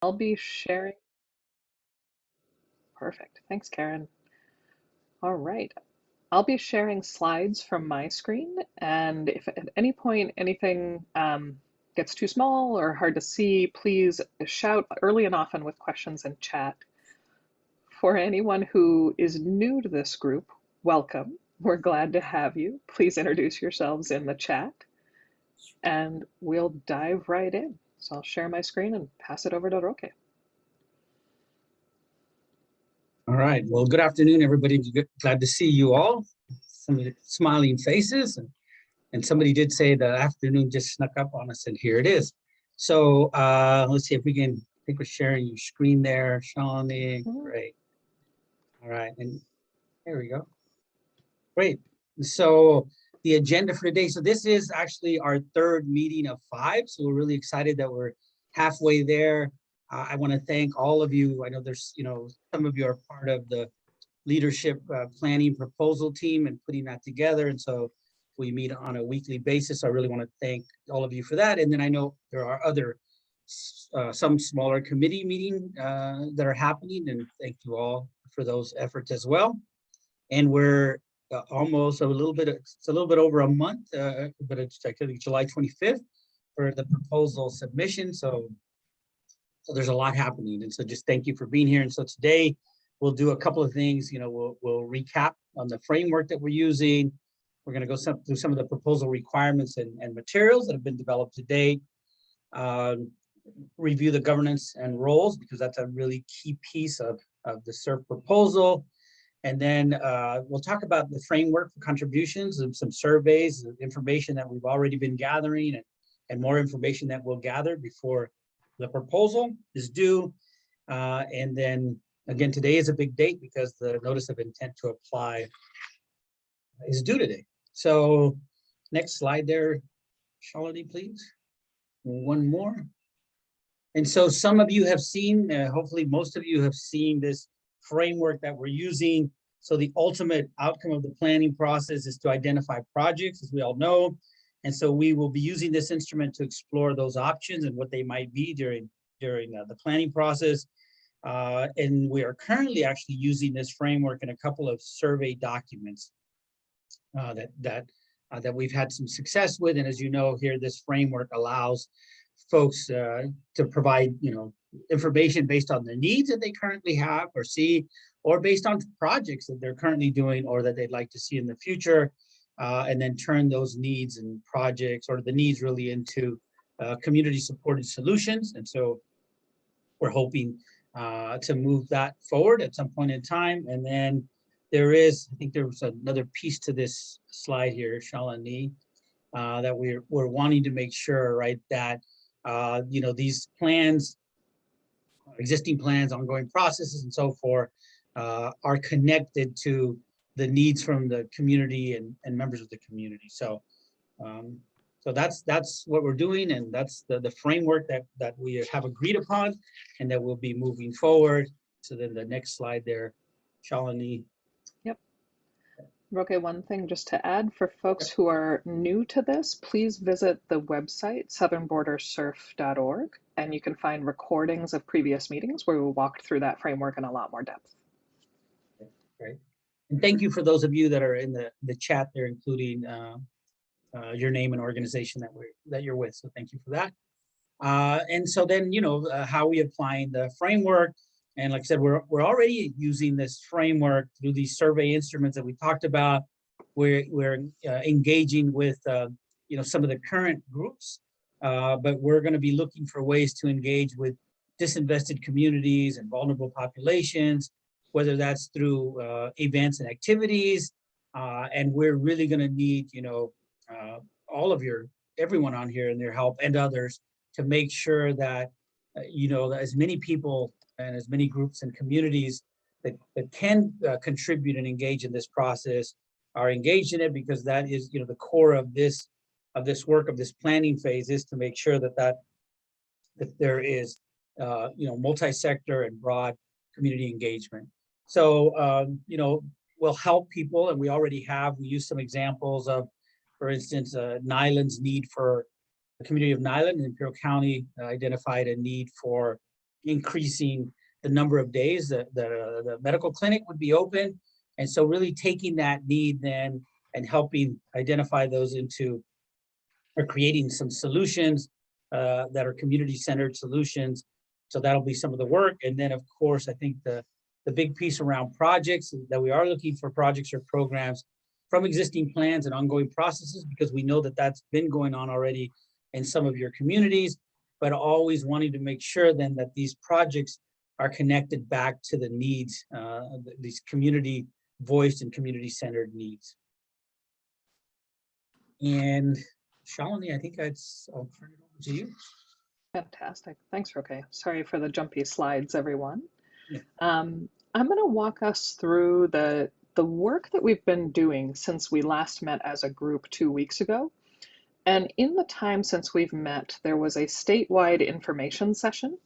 I'll be sharing. Perfect. Thanks, Karen. All right. I'll be sharing slides from my screen, and if at any point anything gets too small or hard to see, please shout early and often with questions in chat. For anyone who is new to this group, welcome. We're glad to have you. Please introduce yourselves in the chat, and we'll dive right in. So I'll share my screen and pass it over to Roque. All right. Well, good afternoon, everybody. Glad to see you all. Some smiling faces, and somebody did say the afternoon just snuck up on us, and here it is. So let's see if we can. I think we're sharing your screen there, Shawnee. Great. All right, and there we go. Great. So the agenda for today. So this is actually our third meeting of 5. So we're really excited that we're halfway there. I want to thank all of you. I know there's, some of you are part of the leadership planning proposal team and putting that together. And so we meet on a weekly basis. I really want to thank all of you for that. And then I know there are other, some smaller committee meetings that are happening, and thank you all for those efforts as well. And we're almost it's a little bit over a month, but it's I think July 25th for the proposal submission. So there's a lot happening. And so just thank you for being here. And so today we'll do a couple of things. We'll recap on the framework that we're using. We're going to go through some of the proposal requirements and materials that have been developed to date. Review the governance and roles, because that's a really key piece of the CERF proposal. And then we'll talk about the framework for contributions and some surveys, information that we've already been gathering, and more information that we'll gather before the proposal is due. And then again, today is a big date because the notice of intent to apply is due today. So next slide there, Shalini, please. One more. And so some of you have seen, hopefully most of you have seen this framework that we're using. So the ultimate outcome of the planning process is to identify projects, as we all know. And so we will be using this instrument to explore those options and what they might be during the planning process. And we are currently actually using this framework in a couple of survey documents that we've had some success with. And as you know, here, this framework allows folks to provide, information based on the needs that they currently have or see, or based on projects that they're currently doing or that they'd like to see in the future, and then turn those needs and projects, or the needs really, into community supported solutions. And so we're hoping to move that forward at some point in time. And then there is, I think there was another piece to this slide here, Shalini, that we're wanting to make sure, right, that these plans, existing plans, ongoing processes, and so forth, are connected to the needs from the community and members of the community. So that's what we're doing, and that's the framework that we have agreed upon, and that we'll be moving forward. So then the next slide there, Shalini. Yep. Roque, one thing just to add for folks who are new to this, please visit the website southernbordercerf.org, and you can find recordings of previous meetings where we walked through that framework in a lot more depth. Great. And thank you for those of you that are in the chat there, including your name and organization that you're with. So thank you for that. And so then, how we applying the framework. And like I said, we're already using this framework through these survey instruments that we talked about. We're engaging with some of the current groups, but we're going to be looking for ways to engage with disinvested communities and vulnerable populations, whether that's through events and activities. And we're really going to need all of everyone on here and their help, and others, to make sure that that as many people and as many groups and communities that can contribute and engage in this process are engaged in it, because that is the core of this work, of this planning phase, is to make sure that there is multi-sector and broad community engagement. So we'll help people, and we already have. We use some examples of, for instance, Nyland's need for the community of Nyland in Imperial County identified a need for increasing the number of days that the medical clinic would be open. And so really taking that need then and helping identify those into, or creating some solutions that are community-centered solutions. So that'll be some of the work. And then of course, I think the big piece around projects, that we are looking for projects or programs from existing plans and ongoing processes, because we know that that's been going on already in some of your communities, but always wanting to make sure then that these projects are connected back to the needs, these community voiced and community-centered needs. And Shalini, I think I'll turn it over to you. Fantastic. Thanks, Roque. Sorry for the jumpy slides, everyone. Yeah. I'm going to walk us through the work that we've been doing since we last met as a group 2 weeks ago. And in the time since we've met, there was a statewide information session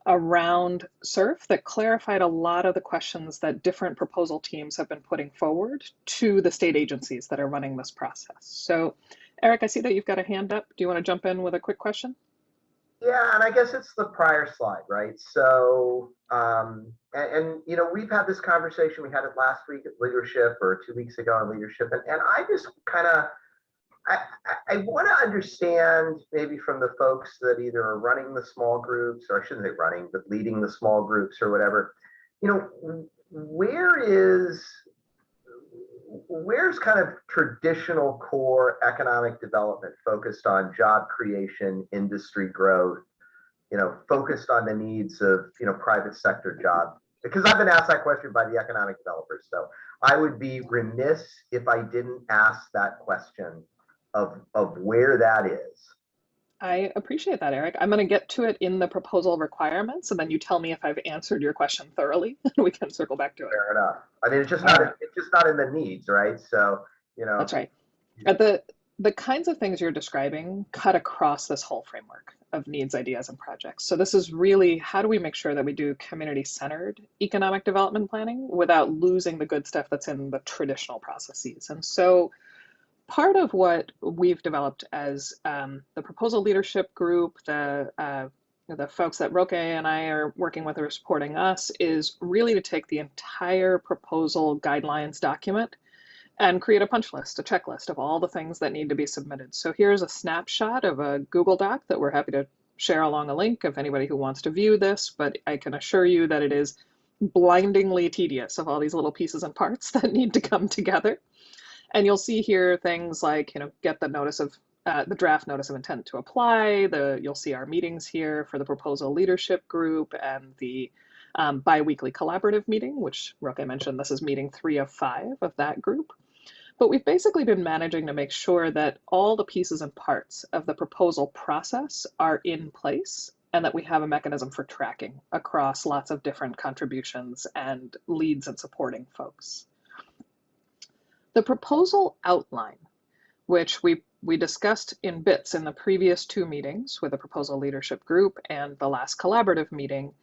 around CERF that clarified a lot of the questions that different proposal teams have been putting forward to the state agencies that are running this process. So, Eric, I see that you've got a hand up. Do you want to jump in with a quick question? Yeah, and I guess it's the prior slide, right? So, and you know, we've had this conversation. We had it last week at leadership, or 2 weeks ago on leadership, and I just kind of, I want to understand, maybe from the folks that either are running the small groups, or I shouldn't say running, but leading the small groups or whatever, you know, where's kind of traditional core economic development focused on job creation, industry growth, you know, focused on the needs of, you know, private sector jobs? Because I've been asked that question by the economic developers. So I would be remiss if I didn't ask that question of where that is. I appreciate that, Eric. I'm going to get to it in the proposal requirements, and then you tell me if I've answered your question thoroughly, and we can circle back to it. Fair enough. I mean, it's just not in the needs, right? So, you know. That's right. The kinds of things you're describing cut across this whole framework of needs, ideas, and projects. So this is really, how do we make sure that we do community-centered economic development planning without losing the good stuff that's in the traditional processes? And so part of what we've developed as the proposal leadership group, the folks that Roque and I are working with or supporting us, is really to take the entire proposal guidelines document and create a punch list, a checklist of all the things that need to be submitted. So here's a snapshot of a Google Doc that we're happy to share along a link of anybody who wants to view this, but I can assure you that it is blindingly tedious of all these little pieces and parts that need to come together. And you'll see here things like, you know, get the notice of the draft notice of intent to apply. You'll see our meetings here for the proposal leadership group and the bi-weekly collaborative meeting, which Roque mentioned. This is meeting 3 of 5 of that group. But we've basically been managing to make sure that all the pieces and parts of the proposal process are in place, and that we have a mechanism for tracking across lots of different contributions and leads and supporting folks. The proposal outline, which we discussed in bits in the previous 2 meetings with the proposal leadership group and the last collaborative meeting,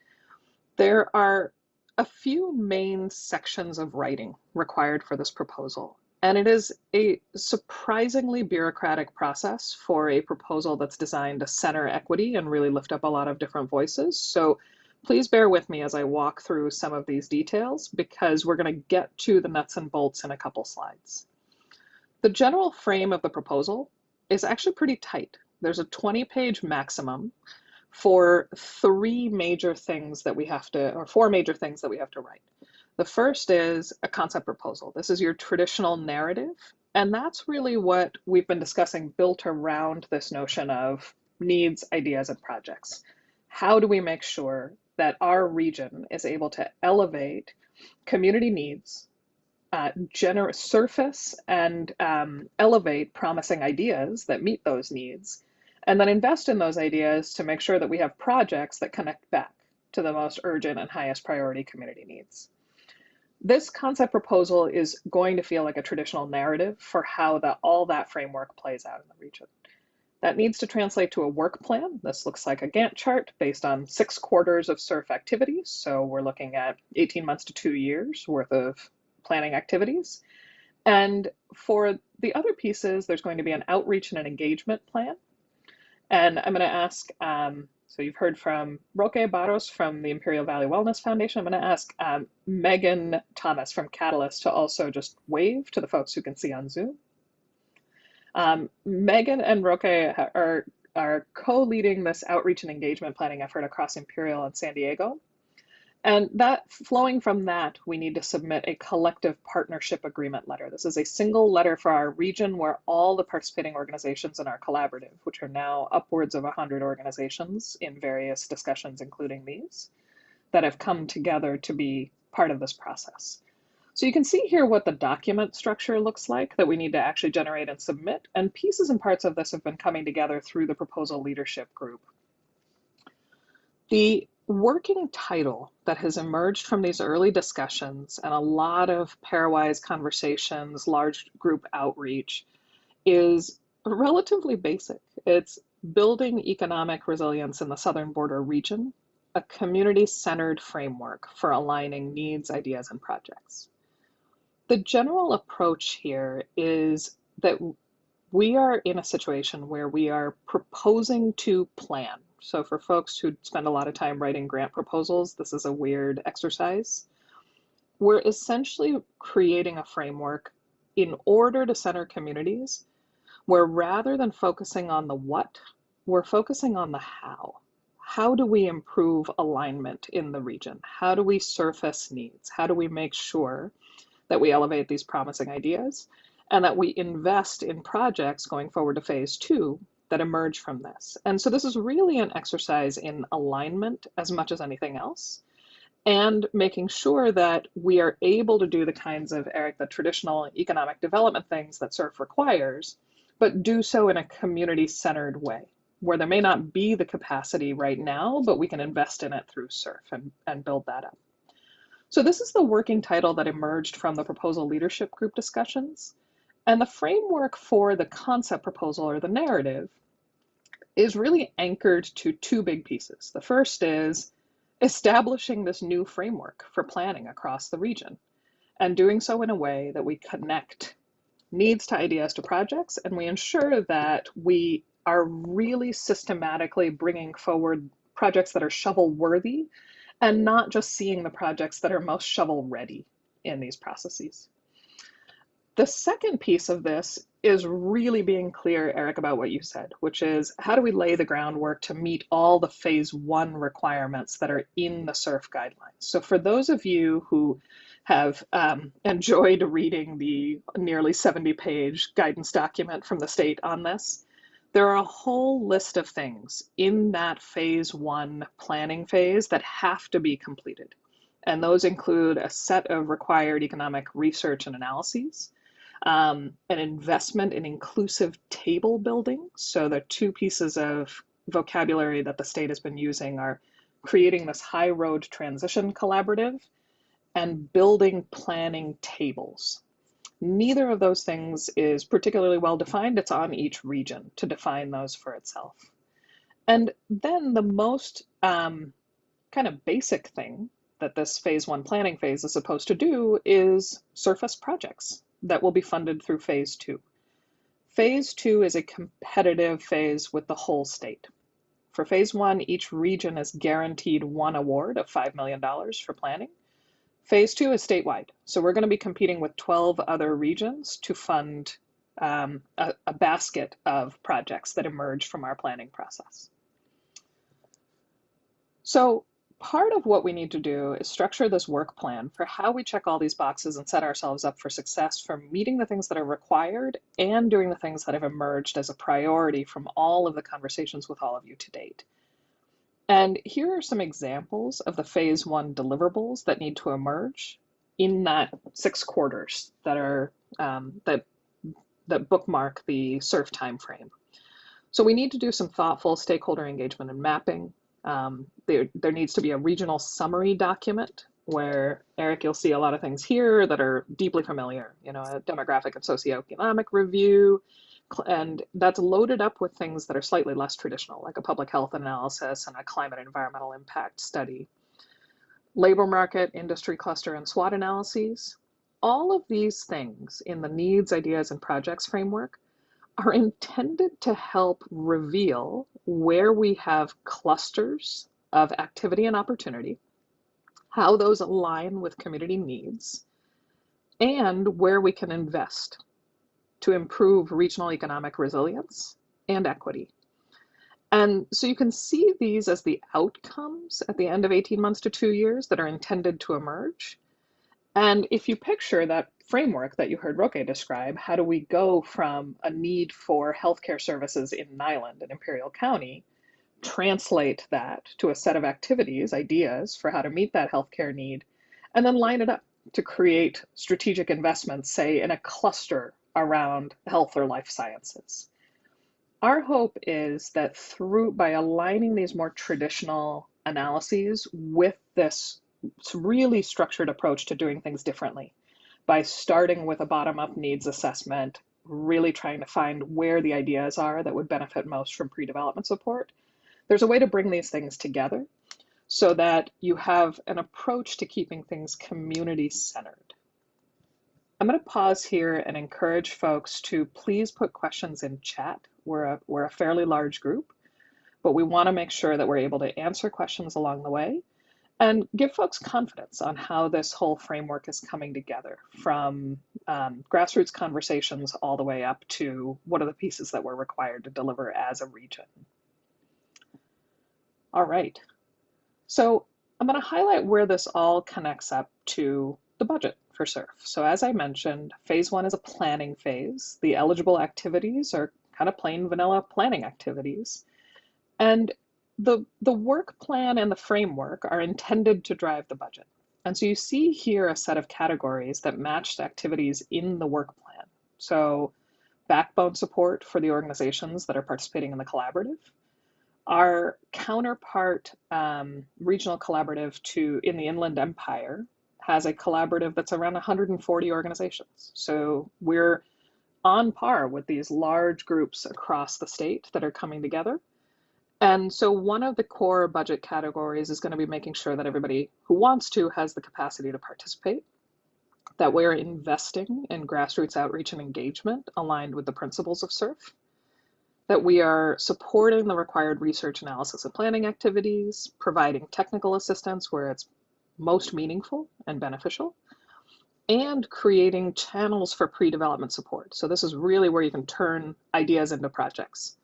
there are a few main sections of writing required for this proposal. And it is a surprisingly bureaucratic process for a proposal that's designed to center equity and really lift up a lot of different voices. So please bear with me as I walk through some of these details, because we're going to get to the nuts and bolts in a couple slides. The general frame of the proposal is actually pretty tight. There's a 20-page maximum for 3 major things that we have to, or 4 major things that we have to write. The first is a concept proposal. This is your traditional narrative, and that's really what we've been discussing, built around this notion of needs, ideas, and projects. How do we make sure that our region is able to elevate community needs, surface and elevate promising ideas that meet those needs, and then invest in those ideas to make sure that we have projects that connect back to the most urgent and highest priority community needs. This concept proposal is going to feel like a traditional narrative for how all that framework plays out in the region. That needs to translate to a work plan. This looks like a Gantt chart based on 6 quarters of CERF activities. So we're looking at 18 months to 2 years worth of planning activities. And for the other pieces, there's going to be an outreach and an engagement plan. And I'm going to ask So you've heard from Roque Barros from the Imperial Valley Wellness Foundation. I'm going to ask Megan Thomas from Catalyst to also just wave to the folks who can see on Zoom. Megan and Roque are co-leading this outreach and engagement planning effort across Imperial and San Diego. And that flowing from that, we need to submit a collective partnership agreement letter. This is a single letter for our region where all the participating organizations in our collaborative, which are now upwards of 100 organizations in various discussions, including these, that have come together to be part of this process. So you can see here what the document structure looks like that we need to actually generate and submit, and pieces and parts of this have been coming together through the proposal leadership group. The working title that has emerged from these early discussions and a lot of pairwise conversations, large group outreach, is relatively basic. It's Building Economic Resilience in the Southern Border Region, a community-centered framework for aligning needs, ideas, and projects. The general approach here is that we are in a situation where we are proposing to plan. So for folks who spend a lot of time writing grant proposals, this is a weird exercise. We're essentially creating a framework in order to center communities where rather than focusing on the what, we're focusing on the how. How do we improve alignment in the region? How do we surface needs? How do we make sure that we elevate these promising ideas and that we invest in projects going forward to phase 2 that emerge from this? And so this is really an exercise in alignment as much as anything else, and making sure that we are able to do the kinds of, Eric, the traditional economic development things that CERF requires, but do so in a community-centered way, where there may not be the capacity right now, but we can invest in it through CERF and build that up. So this is the working title that emerged from the proposal leadership group discussions. And the framework for the concept proposal, or the narrative, is really anchored to 2 big pieces. The first is establishing this new framework for planning across the region, and doing so in a way that we connect needs to ideas to projects, and we ensure that we are really systematically bringing forward projects that are shovel-worthy, and not just seeing the projects that are most shovel-ready in these processes. The second piece of this is really being clear, Eric, about what you said, which is how do we lay the groundwork to meet all the phase 1 requirements that are in the CERF guidelines. So for those of you who have enjoyed reading the nearly 70-page guidance document from the state on this, there are a whole list of things in that phase 1 planning phase that have to be completed. And those include a set of required economic research and analyses, an investment in inclusive table building. So the 2 pieces of vocabulary that the state has been using are creating this high road transition collaborative and building planning tables. Neither of those things is particularly well defined. It's on each region to define those for itself. And then the most kind of basic thing that this phase 1 planning phase is supposed to do is surface projects that will be funded through phase 2. Phase 2 is a competitive phase with the whole state. For phase 1, each region is guaranteed 1 award of $5 million for planning. Phase 2 is statewide, so we're going to be competing with 12 other regions to fund a basket of projects that emerge from our planning process. So part of what we need to do is structure this work plan for how we check all these boxes and set ourselves up for success for meeting the things that are required and doing the things that have emerged as a priority from all of the conversations with all of you to date. And here are some examples of the phase 1 deliverables that need to emerge in that 6 quarters that are that bookmark the CERF timeframe. So we need to do some thoughtful stakeholder engagement and mapping. There needs to be a regional summary document where, Eric, you'll see a lot of things here that are deeply familiar, you know, a demographic and socioeconomic review, and that's loaded up with things that are slightly less traditional, like a public health analysis and a climate and environmental impact study. Labor market, industry cluster, and SWOT analyses. All of these things in the needs, ideas, and projects framework are intended to help reveal where we have clusters of activity and opportunity, how those align with community needs, and where we can invest to improve regional economic resilience and equity. And so you can see these as the outcomes at the end of 18 months to 2 years that are intended to emerge. And if you picture that framework that you heard Roque describe, how do we go from a need for healthcare services in Nyland and Imperial County, translate that to a set of activities, ideas for how to meet that healthcare need, and then line it up to create strategic investments, say in a cluster around health or life sciences. Our hope is that by aligning these more traditional analyses with this really structured approach to doing things differently, by starting with a bottom-up needs assessment, really trying to find where the ideas are that would benefit most from pre-development support, there's a way to bring these things together so that you have an approach to keeping things community-centered. I'm going to pause here and encourage folks to please put questions in chat. We're a fairly large group, but we want to make sure that we're able to answer questions along the way and give folks confidence on how this whole framework is coming together, from grassroots conversations all the way up to what are the pieces that we're required to deliver as a region. All right, so I'm going to highlight where this all connects up to the budget for CERF. So as I mentioned, phase one is a planning phase. The eligible activities are kind of plain vanilla planning activities. And the work plan and the framework are intended to drive the budget. And so you see here a set of categories that match the activities in the work plan. So backbone support for the organizations that are participating in the collaborative. Our counterpart regional collaborative in the Inland Empire has a collaborative that's around 140 organizations. So we're on par with these large groups across the state that are coming together. And so one of the core budget categories is going to be making sure that everybody who wants to has the capacity to participate, that we're investing in grassroots outreach and engagement aligned with the principles of CERF, that we are supporting the required research, analysis, and planning activities, providing technical assistance where it's most meaningful and beneficial, and creating channels for pre-development support. So this is really where you can turn ideas into projects.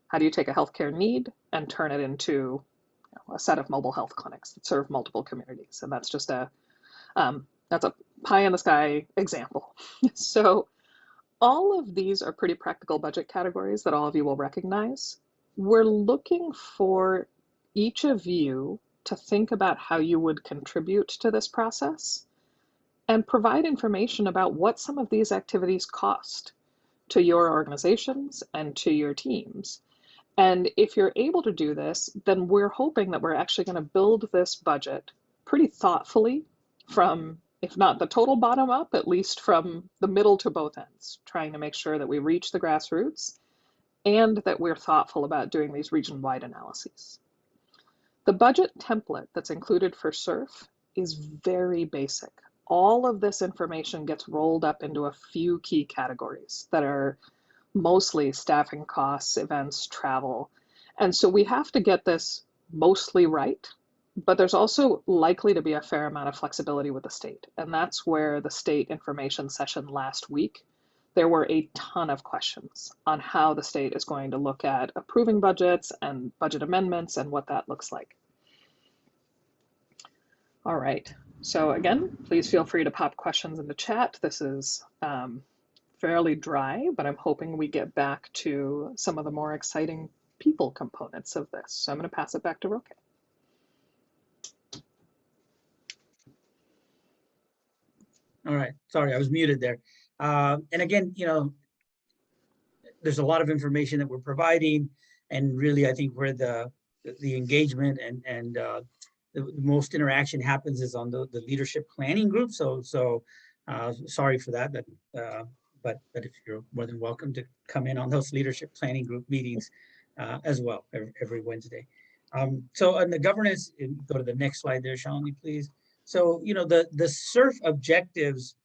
How do you take a healthcare need and turn it into a set of mobile health clinics that serve multiple communities? And that's just that's a pie in the sky example. So all of these are pretty practical budget categories that all of you will recognize. We're looking for each of you to think about how you would contribute to this process and provide information about what some of these activities cost to your organizations and to your teams. And if you're able to do this, then we're hoping that we're actually going to build this budget pretty thoughtfully from, if not the total bottom up, at least from the middle to both ends, trying to make sure that we reach the grassroots and that we're thoughtful about doing these region-wide analyses. The budget template that's included for CERF is very basic. All of this information gets rolled up into a few key categories that are mostly staffing costs, events, travel. And so we have to get this mostly right, but there's also likely to be a fair amount of flexibility with the state. And that's where the state information session last week, there were a ton of questions on how the state is going to look at approving budgets and budget amendments and what that looks like. All right, so again, please feel free to pop questions in the chat. This is fairly dry, but I'm hoping we get back to some of the more exciting people components of this. So I'm going to pass it back to Roque. All right, sorry, I was muted there. And again, there's a lot of information that we're providing, and really, I think where the engagement and the most interaction happens is on the leadership planning group. So sorry for that, but if you're more than welcome to come in on those leadership planning group meetings as well every Wednesday. So on the governance, go to the next slide there, Shalini, please. So the CERF objectives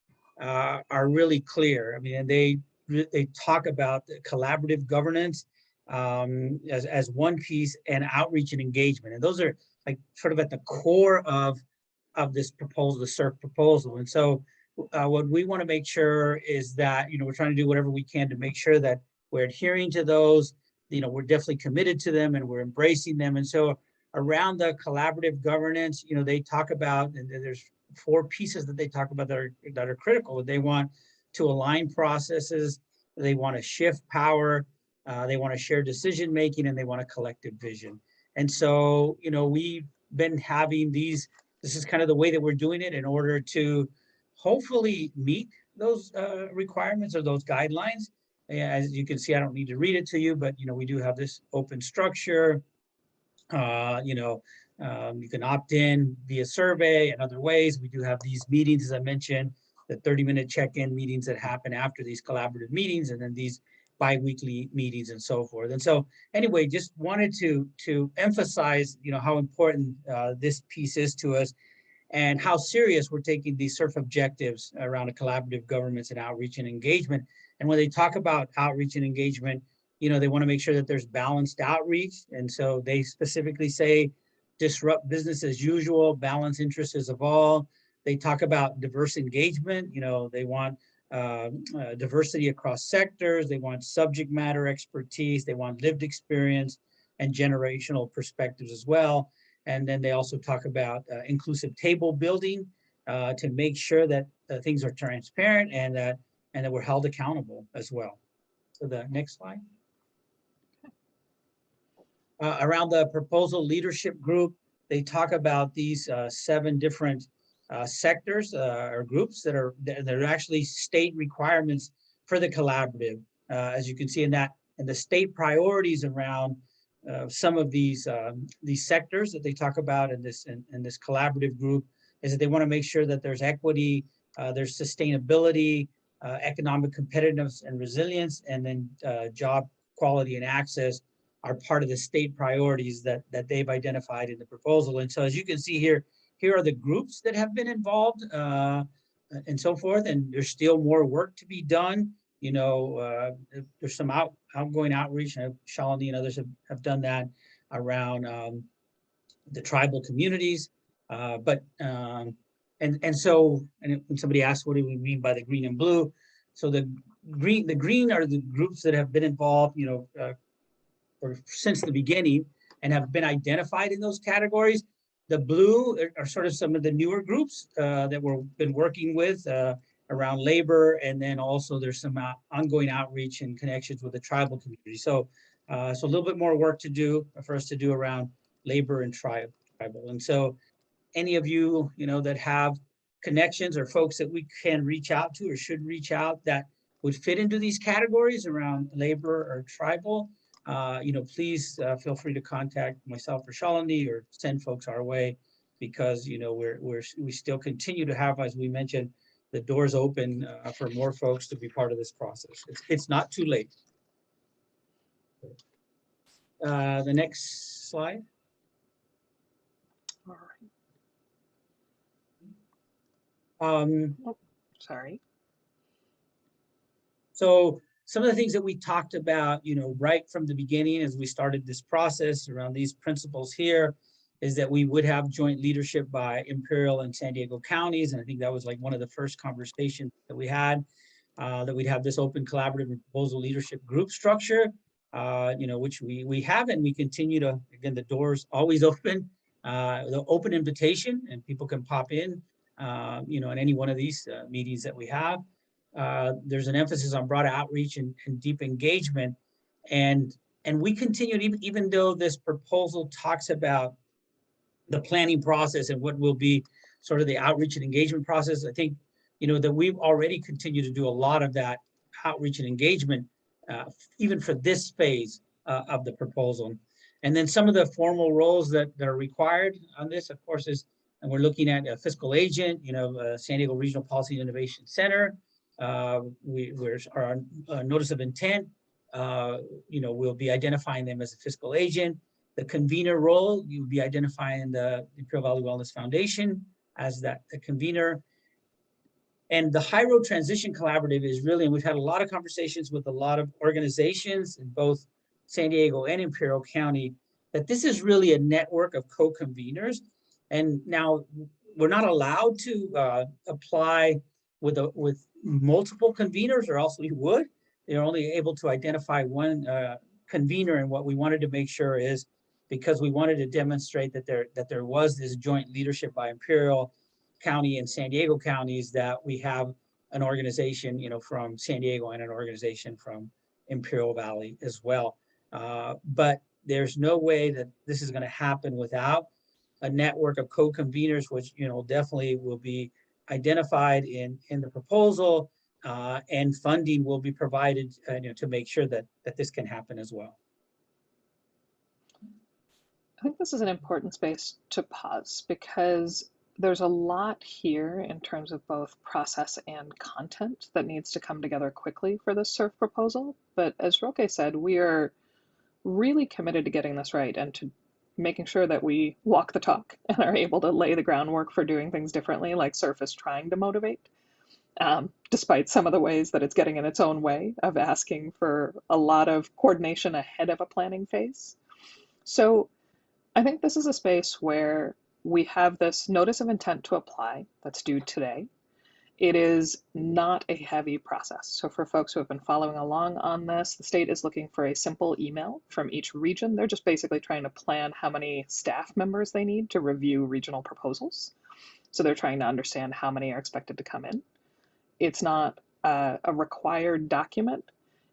are really clear. I mean, and they talk about the collaborative governance as one piece, and outreach and engagement. And those are like sort of at the core of this proposal, the CERF proposal. And so what we want to make sure is that, we're trying to do whatever we can to make sure that we're adhering to those, we're definitely committed to them and we're embracing them. And so around the collaborative governance, they talk about, and there's 4 pieces that they talk about that are critical. They want to align processes, they want to shift power, they want to share decision making, and they want a collective vision. And so, we've been having these, this is kind of the way that we're doing it in order to hopefully meet those requirements or those guidelines. As you can see, I don't need to read it to you, but we do have this open structure. You can opt in via survey and other ways. We do have these meetings, as I mentioned, the 30-minute check-in meetings that happen after these collaborative meetings, and then these bi-weekly meetings and so forth. And so anyway, just wanted to emphasize, how important this piece is to us and how serious we're taking these CERF objectives around a collaborative governance and outreach and engagement. And when they talk about outreach and engagement, they want to make sure that there's balanced outreach. And so they specifically say, disrupt business as usual, balance interests of all. They talk about diverse engagement. They want diversity across sectors. They want subject matter expertise. They want lived experience and generational perspectives as well. And then they also talk about inclusive table building to make sure that things are transparent and that we're held accountable as well. So the next slide. Around the proposal leadership group, they talk about these 7 different sectors or groups that are actually state requirements for the collaborative. As you can see in that, and the state priorities around some of these sectors that they talk about in this collaborative group is that they want to make sure that there's equity, there's sustainability, economic competitiveness and resilience, and then job quality and access are part of the state priorities that they've identified in the proposal. And so as you can see here are the groups that have been involved and so forth, and there's still more work to be done. There's some outgoing outreach, and Shalini and others have done that around the tribal communities. And when somebody asks, what do we mean by the green and blue? So the green are the groups that have been involved, since the beginning and have been identified in those categories. The blue are sort of some of the newer groups that we've been working with around labor, and then also there's some ongoing outreach and connections with the tribal community. So a little bit more work to do for us to do around labor and tribal. And so any of you, that have connections or folks that we can reach out to or should reach out that would fit into these categories around labor or tribal, please feel free to contact myself or Shalini or send folks our way, because we still continue to have, as we mentioned, the doors open for more folks to be part of this process. It's not too late. The next slide. All right. Sorry. So some of the things that we talked about, right from the beginning as we started this process around these principles here, is that we would have joint leadership by Imperial and San Diego counties. And I think that was like one of the first conversations that we had, that we'd have this open collaborative and proposal leadership group structure, which we have, and we continue to, again, the door's always open, the open invitation, and people can pop in, in any one of these meetings that we have. There's an emphasis on broad outreach and deep engagement. And we continue, even though this proposal talks about the planning process and what will be sort of the outreach and engagement process, I think, that we've already continued to do a lot of that outreach and engagement, even for this phase of the proposal. And then some of the formal roles that are required on this, of course, and we're looking at a fiscal agent, San Diego Regional Policy and Innovation Center. We're our notice of intent, we'll be identifying them as a fiscal agent. The convener role, you'll be identifying the Imperial Valley Wellness Foundation as the convener. And the High Road Transition Collaborative is really, and we've had a lot of conversations with a lot of organizations in both San Diego and Imperial County, that this is really a network of co-conveners. And now we're not allowed to apply with multiple conveners, or else we would. They're only able to identify one convener, and what we wanted to make sure is, because we wanted to demonstrate that there was this joint leadership by Imperial County and San Diego counties, that we have an organization, from San Diego and an organization from Imperial Valley as well. But there's no way that this is going to happen without a network of co-conveners, which definitely will be identified in the proposal, and funding will be provided to make sure that this can happen as well. I think this is an important space to pause, because there's a lot here in terms of both process and content that needs to come together quickly for this CERF proposal. But as Roque said, we are really committed to getting this right and to making sure that we walk the talk and are able to lay the groundwork for doing things differently, like CERF is trying to motivate, despite some of the ways that it's getting in its own way of asking for a lot of coordination ahead of a planning phase. So I think this is a space where we have this notice of intent to apply that's due today. It is not a heavy process. So for folks who have been following along on this, the state is looking for a simple email from each region. They're just basically trying to plan how many staff members they need to review regional proposals. So they're trying to understand how many are expected to come in. It's not a required document.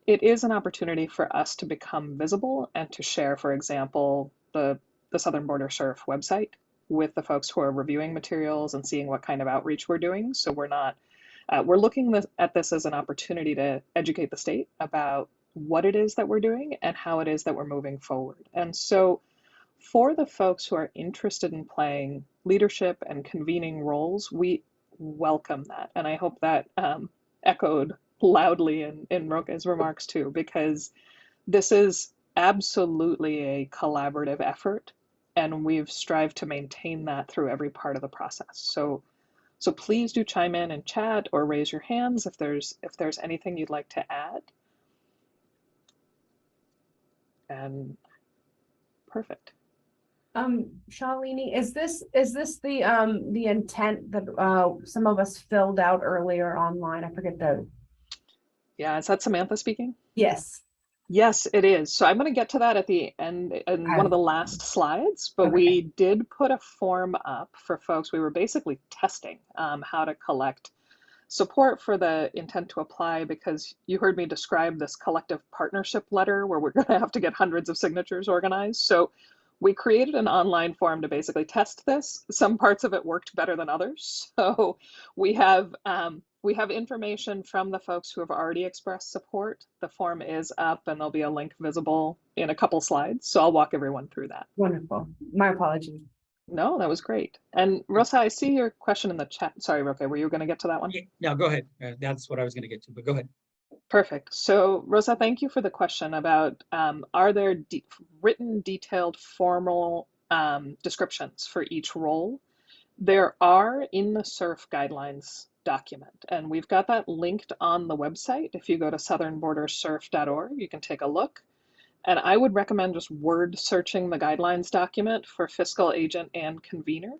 It is an opportunity for us to become visible and to share, for example, the Southern Border CERF website with the folks who are reviewing materials and seeing what kind of outreach we're doing. So we're looking at this as an opportunity to educate the state about what it is that we're doing and how it is that we're moving forward. And so for the folks who are interested in playing leadership and convening roles, we welcome that. And I hope that echoed loudly in Roque's remarks too, because this is absolutely a collaborative effort, and we've strived to maintain that through every part of the process. So please do chime in and chat or raise your hands if there's anything you'd like to add. And perfect. Shalini, is this the intent that some of us filled out earlier online? I forget the. Yeah, is that Samantha speaking? Yes. Yes, it is. So I'm going to get to that at the end in one of the last slides, but Okay. we did put a form up for folks. We were basically testing how to collect support for the intent to apply, because you heard me describe this collective partnership letter where we're going to have to get hundreds of signatures organized. So we created an online form to basically test this. Some parts of it worked better than others. So we have information from the folks who have already expressed support. The form is up and there'll be a link visible in a couple slides. So I'll walk everyone through that. Wonderful. My apologies. No, that was great. And Rosa, I see your question in the chat. Sorry, Roque, were you going to get to that one? Yeah, go ahead. That's what I was going to get to, but go ahead. Perfect. So Rosa, thank you for the question about are there written, detailed, formal descriptions for each role? There are in the CERF guidelines document, and we've got that linked on the website. If you go to southernbordercerf.org, you can take a look. And I would recommend just word searching the guidelines document for fiscal agent and convener.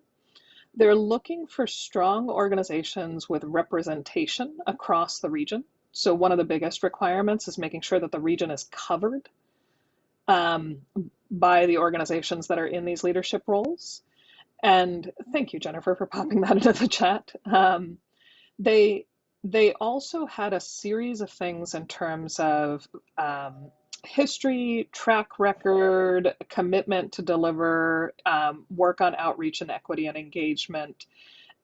They're looking for strong organizations with representation across the region. So one of the biggest requirements is making sure that the region is covered by the organizations that are in these leadership roles. And thank you, Jennifer, for popping that into the chat. They also had a series of things in terms of history, track record, commitment to deliver, work on outreach and equity and engagement.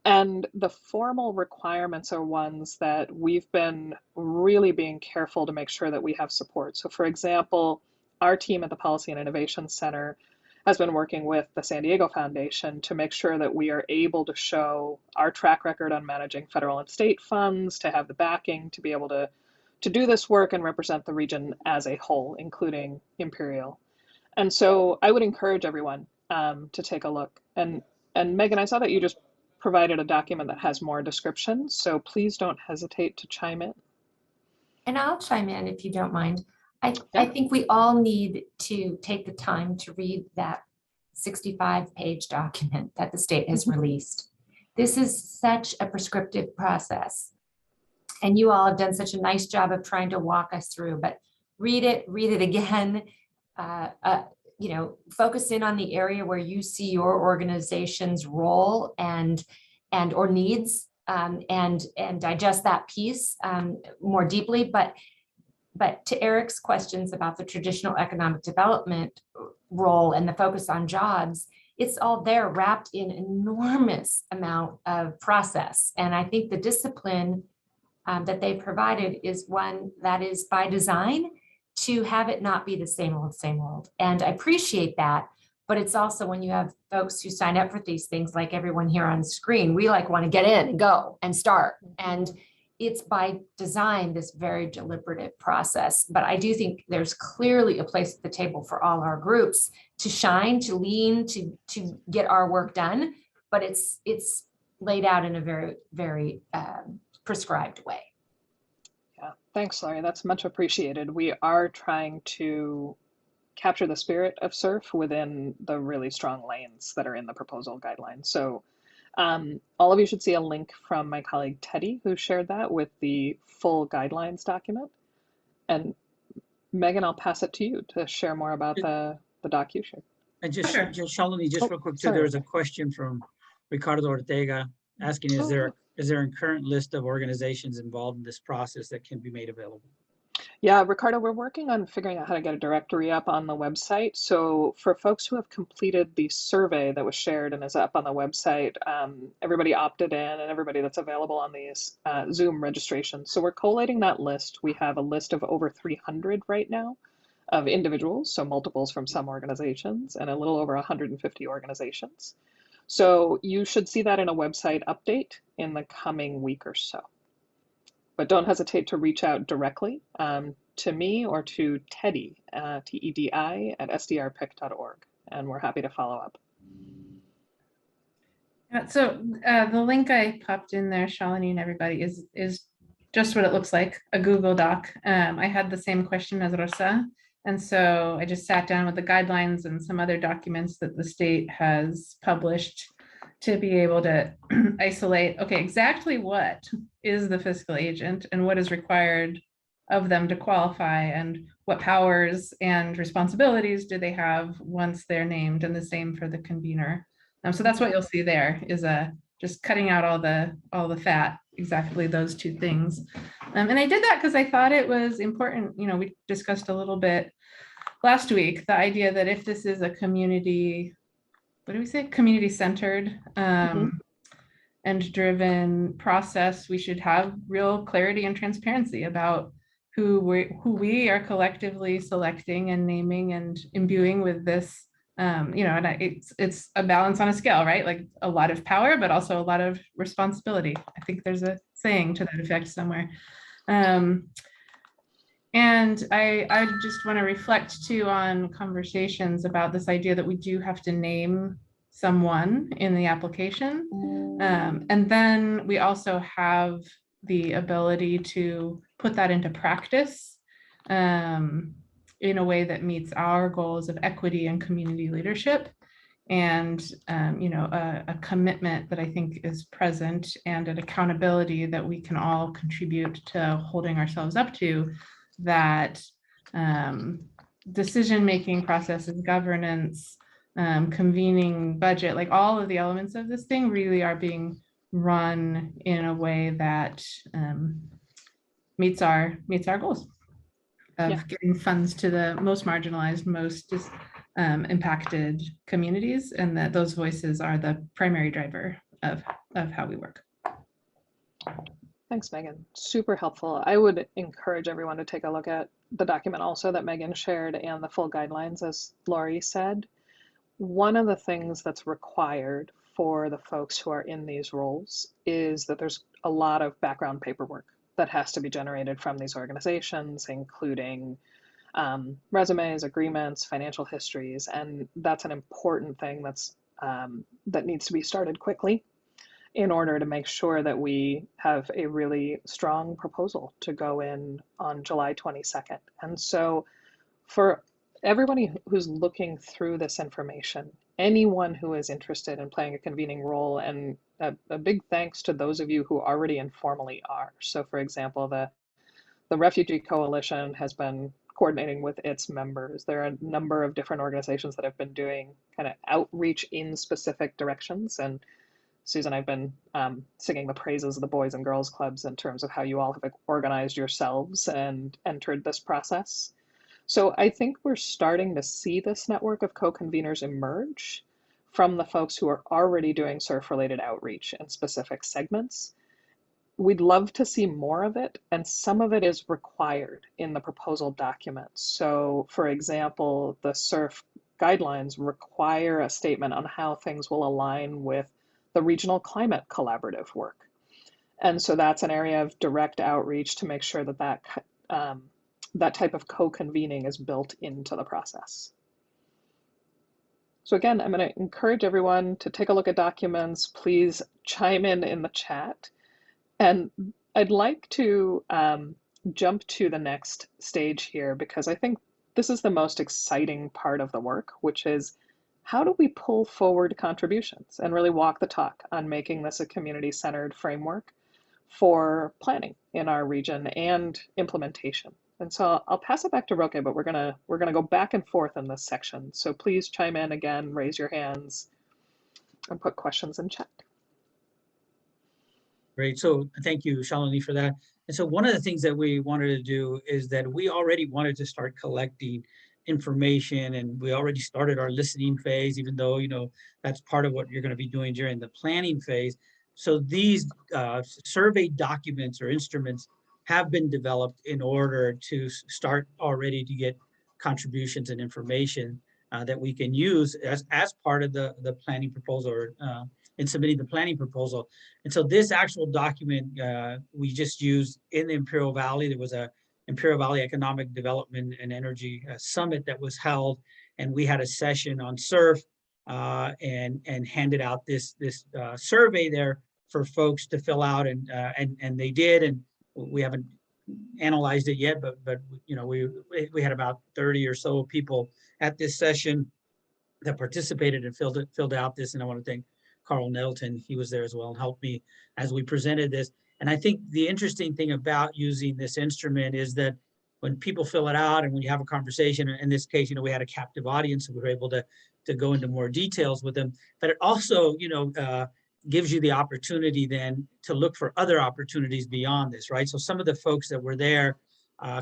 And the formal requirements are ones that we've been really being careful to make sure that we have support. So for example, our team at the Policy and Innovation Center has been working with the San Diego Foundation to make sure that we are able to show our track record on managing federal and state funds, to have the backing to be able to do this work and represent the region as a whole, including Imperial. And so I would encourage everyone to take a look. And Megan, I saw that you just provided a document that has more descriptions, so please don't hesitate to chime in. And I'll chime in if you don't mind. I think we all need to take the time to read that 65-page document that the state has released. This is such a prescriptive process. And you all have done such a nice job of trying to walk us through, but read it again, focus in on the area where you see your organization's role and or needs, and digest that piece more deeply. But to Eric's questions about the traditional economic development role and the focus on jobs, it's all there wrapped in enormous amount of process. And I think the discipline that they provided is one that is by design to have it not be the same old. And I appreciate that. But it's also when you have folks who sign up for these things, like everyone here on the screen, we like want to get in and go and start. And it's by design, this very deliberative process. But I do think there's clearly a place at the table for all our groups to shine, to lean, to get our work done. But it's laid out in a very, very prescribed way. Yeah, thanks, Laurie. That's much appreciated. We are trying to capture the spirit of CERF within the really strong lanes that are in the proposal guidelines. So all of you should see a link from my colleague Teddy, who shared that with the full guidelines document. And Megan, I'll pass it to you to share more about the doc you shared. And just Shalini, just real quick too, there was a question from Ricardo Ortega asking, is there a current list of organizations involved in this process that can be made available? Yeah, Ricardo, we're working on figuring out how to get a directory up on the website. So for folks who have completed the survey that was shared and is up on the website, everybody opted in and everybody that's available on these Zoom registrations. So we're collating that list. We have a list of over 300 right now of individuals, so multiples from some organizations, and a little over 150 organizations. So you should see that in a website update in the coming week or so. But don't hesitate to reach out directly to me or to Teddy, TEDI at sdrpic.org, and we're happy to follow up. So the link I popped in there, Shalini and everybody, is just what it looks like, a Google Doc. I had the same question as Rosa, and so I just sat down with the guidelines and some other documents that the state has published to be able to isolate, okay, exactly what is the fiscal agent and what is required of them to qualify, and what powers and responsibilities do they have once they're named, and the same for the convener. So that's what you'll see there, is just cutting out all the fat, exactly those two things. And I did that because I thought it was important. You know, we discussed a little bit last week, the idea that if this is a community, what do we say, community-centered and driven process, we should have real clarity and transparency about who we are collectively selecting and naming and imbuing with this. And it's a balance on a scale, right? Like a lot of power, but also a lot of responsibility. I think there's a saying to that effect somewhere. And I just want to reflect too on conversations about this idea that we do have to name someone in the application. And then we also have the ability to put that into practice in a way that meets our goals of equity and community leadership. And a commitment that I think is present, and an accountability that we can all contribute to holding ourselves up to, that decision-making processes, governance, convening, budget, like all of the elements of this thing really are being run in a way that meets our goals of getting funds to the most marginalized, most impacted communities, and that those voices are the primary driver of how we work. Thanks, Megan. Super helpful. I would encourage everyone to take a look at the document also that Megan shared and the full guidelines, as Laurie said. One of the things that's required for the folks who are in these roles is that there's a lot of background paperwork that has to be generated from these organizations, including resumes, agreements, financial histories, and that's an important thing that needs to be started quickly in order to make sure that we have a really strong proposal to go in on July 22nd. And so For everybody who's looking through this information, anyone who is interested in playing a convening role, and a big thanks to those of you who already informally are. So for example, the Refugee Coalition has been coordinating with its members. There are a number of different organizations that have been doing kind of outreach in specific directions. And Susan, I've been singing the praises of the Boys and Girls Clubs in terms of how you all have organized yourselves and entered this process. So I think we're starting to see this network of co-conveners emerge from the folks who are already doing CERF-related outreach in specific segments. We'd love to see more of it, and some of it is required in the proposal documents. So for example, the CERF guidelines require a statement on how things will align with the regional climate collaborative work. And so that's an area of direct outreach to make sure that that type of co-convening is built into the process. So again, I'm going to encourage everyone to take a look at documents. Please chime in the chat. And I'd like to jump to the next stage here, because I think this is the most exciting part of the work, which is how do we pull forward contributions and really walk the talk on making this a community-centered framework for planning in our region and implementation. And so I'll pass it back to Roque, but we're gonna go back and forth in this section. So please chime in again, raise your hands, and put questions in chat. Great. So thank you, Shalini, for that. And so one of the things that we wanted to do is that we already wanted to start collecting information, and we already started our listening phase, even though, you know, that's part of what you're going to be doing during the planning phase. So these survey documents or instruments have been developed in order to start already to get contributions and information that we can use as part of the planning proposal or in submitting the planning proposal. And so this actual document we just used in the Imperial Valley. There was a Imperial Valley Economic Development and Energy Summit that was held, and we had a session on CERF and handed out this survey there for folks to fill out, and they did, and we haven't analyzed it yet, but you know, we had about 30 or so people at this session that participated and filled out this, and I want to thank Carl Nettleton. He was there as well and helped me as we presented this. And I think the interesting thing about using this instrument is that when people fill it out and when you have a conversation, in this case, you know, we had a captive audience, so we were able to go into more details with them, but it also, you know, gives you the opportunity then to look for other opportunities beyond this, right? So some of the folks that were there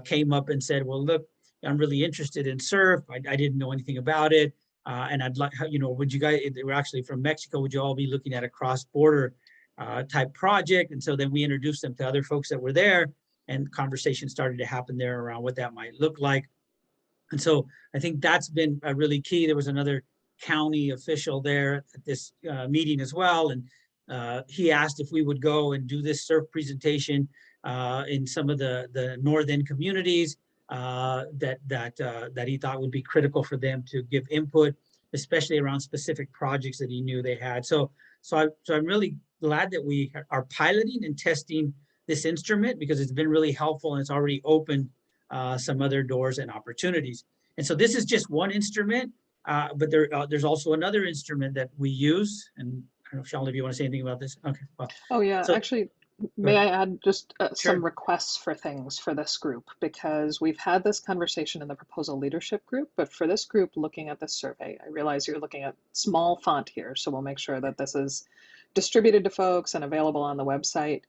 came up and said, well, look, I'm really interested in CERF. I didn't know anything about it. And I'd like, you know, would you guys, they were actually from Mexico, would you all be looking at a cross-border type project? And so then we introduced them to other folks that were there, and conversations started to happen there around what that might look like. And so I think that's been really key. There was another county official there at this meeting as well, and he asked if we would go and do this CERF presentation in some of the northern communities that he thought would be critical for them to give input, especially around specific projects that he knew they had. So I'm really glad that we are piloting and testing this instrument, because it's been really helpful and it's already opened some other doors and opportunities. And so this is just one instrument, but there's also another instrument that we use. And I don't know, Shalini, if you want to say anything about this. Okay. Well, oh yeah, so, actually, may I add just sure. some requests for things for this group, because we've had this conversation in the proposal leadership group, but for this group looking at this survey, I realize you're looking at small font here, so we'll make sure that this is distributed to folks and available on the website.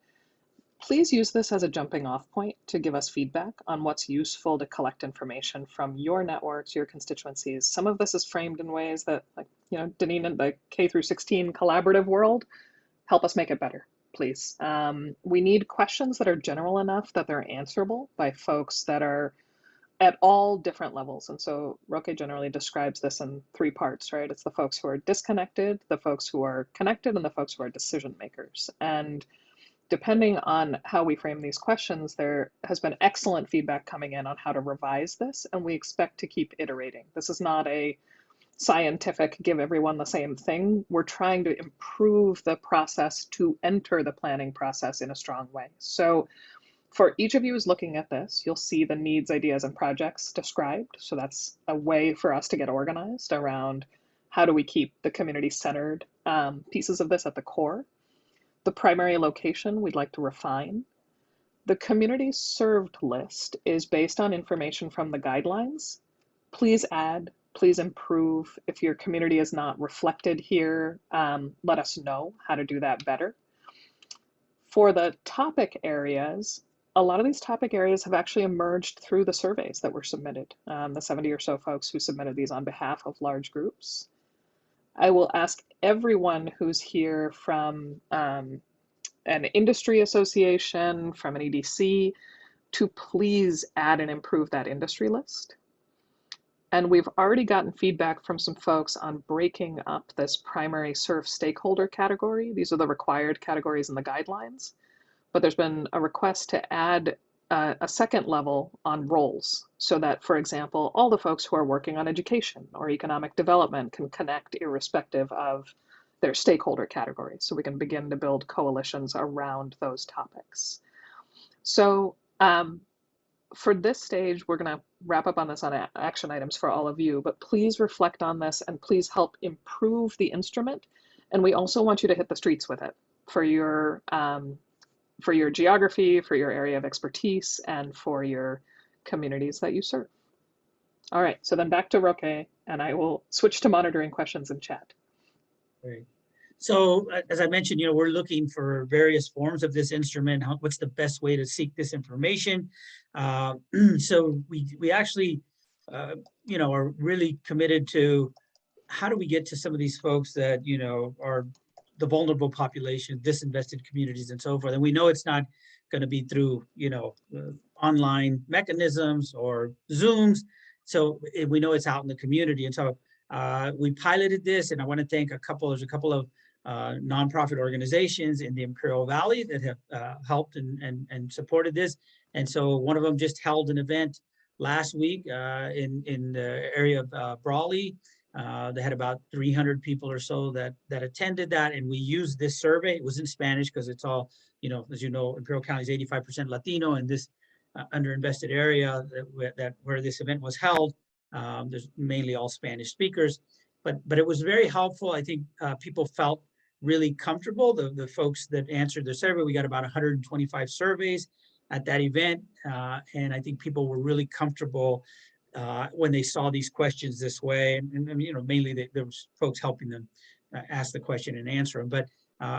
Please use this as a jumping off point to give us feedback on what's useful to collect information from your networks, your constituencies. Some of this is framed in ways that, like, you know, Deneen, in the K through 16 collaborative world, help us make it better, please. We need questions that are general enough that they're answerable by folks that are at all different levels. And so Roque generally describes this in 3 parts, right? It's the folks who are disconnected, the folks who are connected, and the folks who are decision makers. And depending on how we frame these questions, there has been excellent feedback coming in on how to revise this, and we expect to keep iterating. This is not a scientific, give everyone the same thing. We're trying to improve the process to enter the planning process in a strong way. So For each of you who's looking at this, you'll see the needs, ideas, and projects described. So that's a way for us to get organized around how do we keep the community-centered pieces of this at the core. The primary location we'd like to refine. The community served list is based on information from the guidelines. Please add, please improve. If your community is not reflected here, let us know how to do that better. For the topic areas, a lot of these topic areas have actually emerged through the surveys that were submitted, the 70 or so folks who submitted these on behalf of large groups. I will ask everyone who's here from an industry association, from an EDC, to please add and improve that industry list. And we've already gotten feedback from some folks on breaking up this primary CERF stakeholder category. These are the required categories in the guidelines. But there's been a request to add a second level on roles so that, for example, all the folks who are working on education or economic development can connect irrespective of their stakeholder categories. So we can begin to build coalitions around those topics. So for this stage, we're going to wrap up on this on action items for all of you, but please reflect on this and please help improve the instrument. And we also want you to hit the streets with it for your geography, for your area of expertise, and for your communities that you serve. All right, so then back to Roque, and I will switch to monitoring questions in chat. Great. So as I mentioned, we're looking for various forms of this instrument. What's the best way to seek this information? So we actually, are really committed to how do we get to some of these folks that, are the vulnerable population, disinvested communities, and so forth. And we know it's not going to be through, online mechanisms or Zooms. So we know it's out in the community. And so we piloted this, and I want to thank there's a couple of nonprofit organizations in the Imperial Valley that have helped and supported this. And so one of them just held an event last week in the area of Brawley. They had about 300 people or so that attended that, and we used this survey. It was in Spanish because it's all, as you know, Imperial County is 85% Latino, and this underinvested area where this event was held, there's mainly all Spanish speakers. But it was very helpful. I think people felt really comfortable. The folks that answered the survey, we got about 125 surveys at that event, and I think people were really comfortable when they saw these questions this way, and mainly there was folks helping them ask the question and answer them. But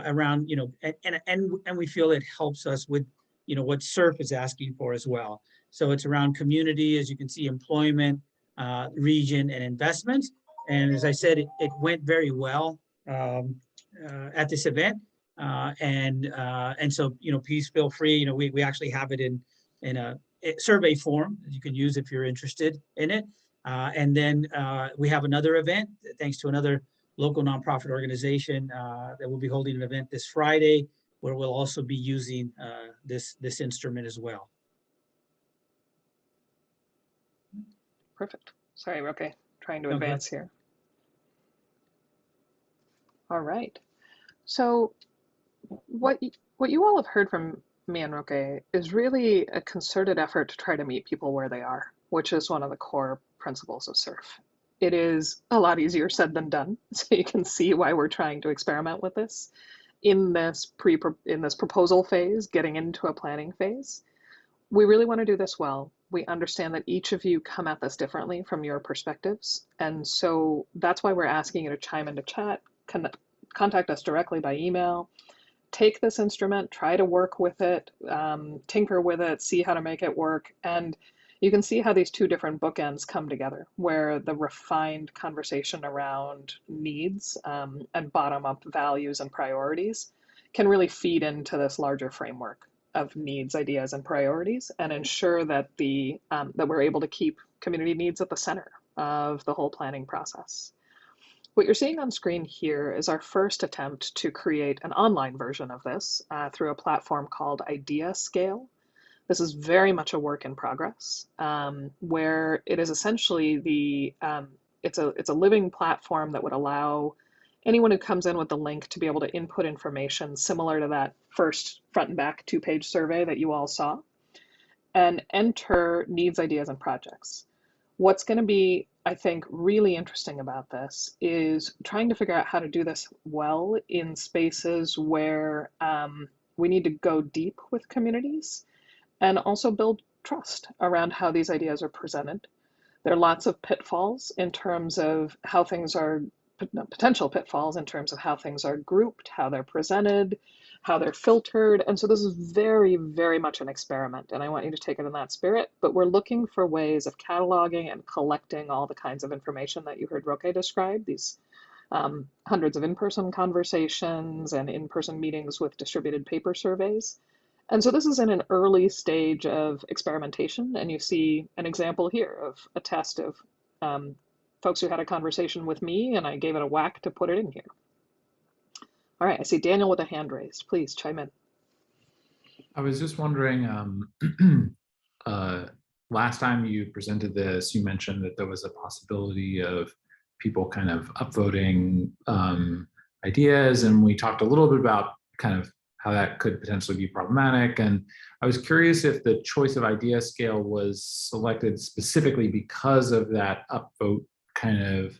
around, and we feel it helps us with, what CERF is asking for as well. So it's around community, as you can see, employment, region, and investments. And as I said, it went very well at this event, and so please feel free. We actually have it in a survey form that you can use if you're interested in it. And then we have another event, thanks to another local nonprofit organization that will be holding an event this Friday, where we'll also be using this instrument as well. Perfect. Sorry, Roque, trying to advance here. All right. So what you all have heard from me and Roque is really a concerted effort to try to meet people where they are, which is one of the core principles of CERF. It is a lot easier said than done, so you can see why we're trying to experiment with this in this proposal phase, getting into a planning phase. We really want to do this well. We understand that each of you come at this differently from your perspectives, and so that's why we're asking you to chime into chat, contact us directly by email, take this instrument, try to work with it, tinker with it, see how to make it work. And you can see how these two different bookends come together, where the refined conversation around needs and bottom-up values and priorities can really feed into this larger framework of needs, ideas, and priorities, and ensure that that we're able to keep community needs at the center of the whole planning process. What you're seeing on screen here is our first attempt to create an online version of this through a platform called Idea Scale. This is very much a work in progress, where it is essentially it's a living platform that would allow anyone who comes in with the link to be able to input information similar to that first front and back 2-page survey that you all saw. and enter needs, ideas, and projects. What's going to be, I think, really interesting about this is trying to figure out how to do this well in spaces where we need to go deep with communities and also build trust around how these ideas are presented. There are lots of pitfalls in terms of how things are, potential pitfalls in terms of how things are grouped, how they're presented, how they're filtered. And so this is very, very much an experiment, and I want you to take it in that spirit. But we're looking for ways of cataloging and collecting all the kinds of information that you heard Roque describe, these hundreds of in-person conversations and in-person meetings with distributed paper surveys. And so this is in an early stage of experimentation, and you see an example here of a test of folks who had a conversation with me, and I gave it a whack to put it in here. All right, I see Daniel with a hand raised. Please chime in. I was just wondering, last time you presented this, you mentioned that there was a possibility of people kind of upvoting ideas, and we talked a little bit about kind of how that could potentially be problematic. And I was curious if the choice of idea scale was selected specifically because of that upvote kind of.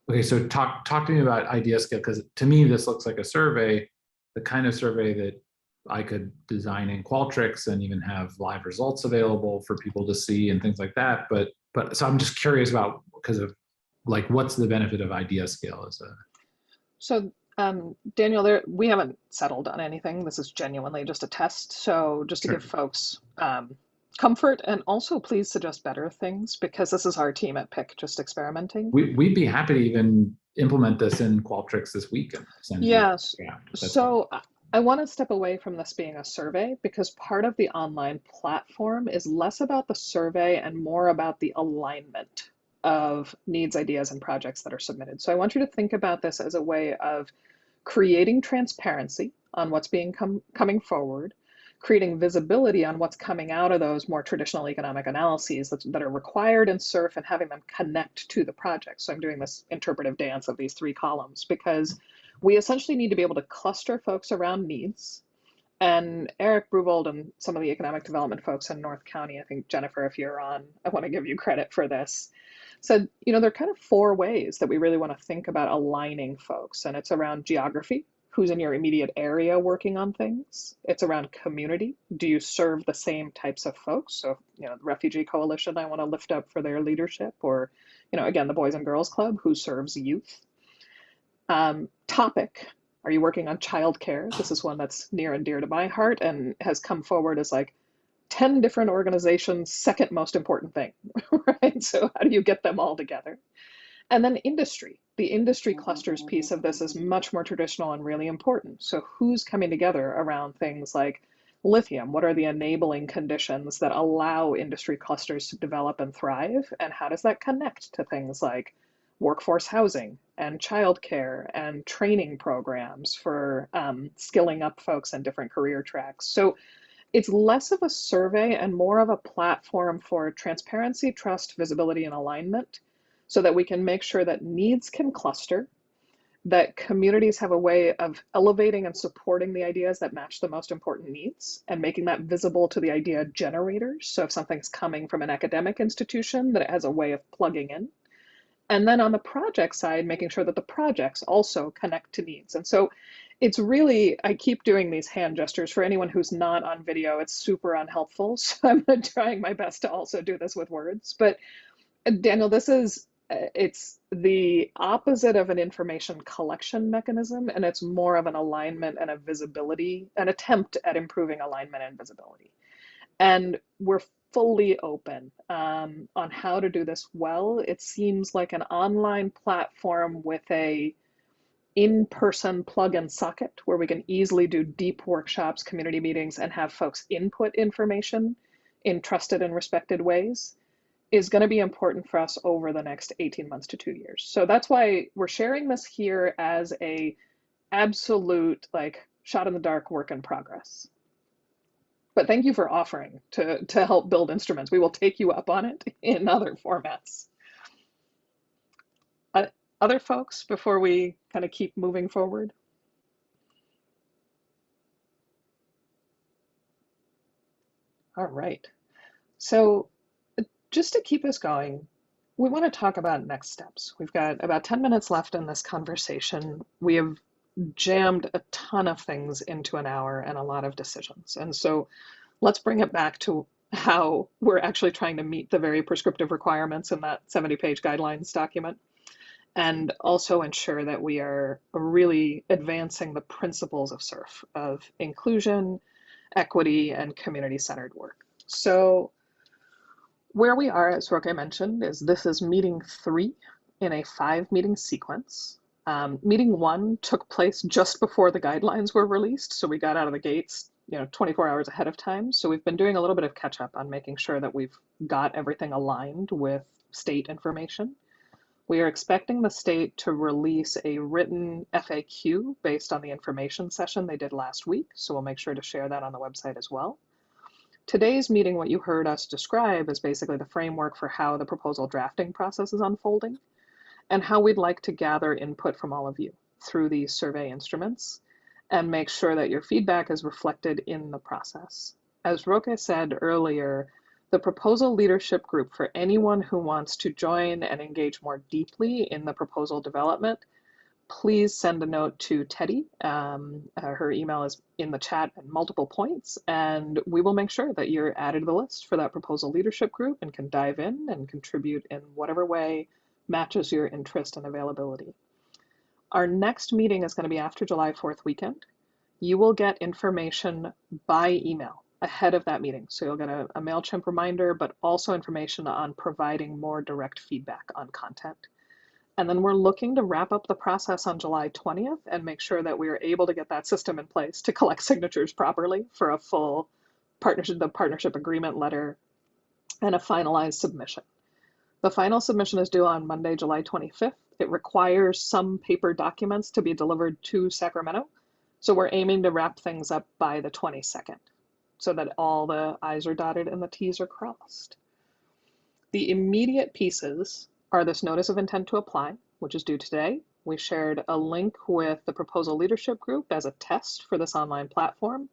Okay, so talk to me about idea scale, because to me this looks like a survey, the kind of survey that I could design in Qualtrics and even have live results available for people to see and things like that. But so I'm just curious about, because of like, what's the benefit of idea scale as a. So Daniel, we haven't settled on anything. This is genuinely just a test. So just to Sure. give folks comfort, and also please suggest better things, because this is our team at PIC just experimenting. We'd be happy to even implement this in Qualtrics this week and send you. Yes. Yeah. So I want to step away from this being a survey, because part of the online platform is less about the survey and more about the alignment of needs, ideas, and projects that are submitted. So I want you to think about this as a way of creating transparency on what's coming forward, creating visibility on what's coming out of those more traditional economic analyses that are required in CERF, and having them connect to the project. So I'm doing this interpretive dance of these three columns, because we essentially need to be able to cluster folks around needs. And Eric Bruvold and some of the economic development folks in North County, I think Jennifer, if you're on, I want to give you credit for this, said, there are kind of four ways that we really want to think about aligning folks. And it's around geography, who's in your immediate area working on things. It's around community. Do you serve the same types of folks? So, the Refugee Coalition, I want to lift up for their leadership, or, again, the Boys and Girls Club, who serves youth. Topic. Are you working on childcare? This is one that's near and dear to my heart and has come forward as like 10 different organizations' second most important thing, right? So how do you get them all together? And then industry. The industry clusters piece of this is much more traditional and really important. So who's coming together around things like lithium? What are the enabling conditions that allow industry clusters to develop and thrive? And how does that connect to things like workforce housing and childcare and training programs for skilling up folks in different career tracks? So it's less of a survey and more of a platform for transparency, trust, visibility, and alignment, so that we can make sure that needs can cluster, that communities have a way of elevating and supporting the ideas that match the most important needs, and making that visible to the idea generators. So if something's coming from an academic institution, that it has a way of plugging in. And then on the project side, making sure that the projects also connect to needs. And so it's really, I keep doing these hand gestures. For anyone who's not on video, it's super unhelpful. So I'm trying my best to also do this with words. But Daniel, it's the opposite of an information collection mechanism, and it's more of an alignment and a visibility, an attempt at improving alignment and visibility. And we're fully open on how to do this well. It seems like an online platform with a in-person plug and socket where we can easily do deep workshops, community meetings, and have folks input information in trusted and respected ways is going to be important for us over the next 18 months to 2 years. So that's why we're sharing this here as a absolute shot in the dark work in progress. But thank you for offering to help build instruments. We will take you up on it in other formats. Other folks, before we kind of keep moving forward? All right. So just to keep us going, we want to talk about next steps. We've got about 10 minutes left in this conversation. We have jammed a ton of things into an hour and a lot of decisions. And so let's bring it back to how we're actually trying to meet the very prescriptive requirements in that 70-page guidelines document, and also ensure that we are really advancing the principles of CERF, of inclusion, equity, and community-centered work. So where we are, as Roque mentioned, is this is meeting 3 in a 5-meeting sequence. Meeting 1 took place just before the guidelines were released, so we got out of the gates, 24 hours ahead of time. So we've been doing a little bit of catch up on making sure that we've got everything aligned with state information. We are expecting the state to release a written FAQ based on the information session they did last week, so we'll make sure to share that on the website as well. Today's meeting, what you heard us describe, is basically the framework for how the proposal drafting process is unfolding and how we'd like to gather input from all of you through these survey instruments and make sure that your feedback is reflected in the process. As Roque said earlier, the proposal leadership group, for anyone who wants to join and engage more deeply in the proposal development, please send a note to Teddy. Her email is in the chat at multiple points, and we will make sure that you're added to the list for that proposal leadership group and can dive in and contribute in whatever way matches your interest and availability. Our next meeting is going to be after July 4th weekend. You will get information by email ahead of that meeting. So you'll get a MailChimp reminder, but also information on providing more direct feedback on content. And then we're looking to wrap up the process on July 20th and make sure that we are able to get that system in place to collect signatures properly for a full partnership, the partnership agreement letter, and a finalized submission. The final submission is due on Monday, July 25th. It requires some paper documents to be delivered to Sacramento. So we're aiming to wrap things up by the 22nd so that all the I's are dotted and the T's are crossed. The immediate pieces are this notice of intent to apply, which is due today. We shared a link with the proposal leadership group as a test for this online platform.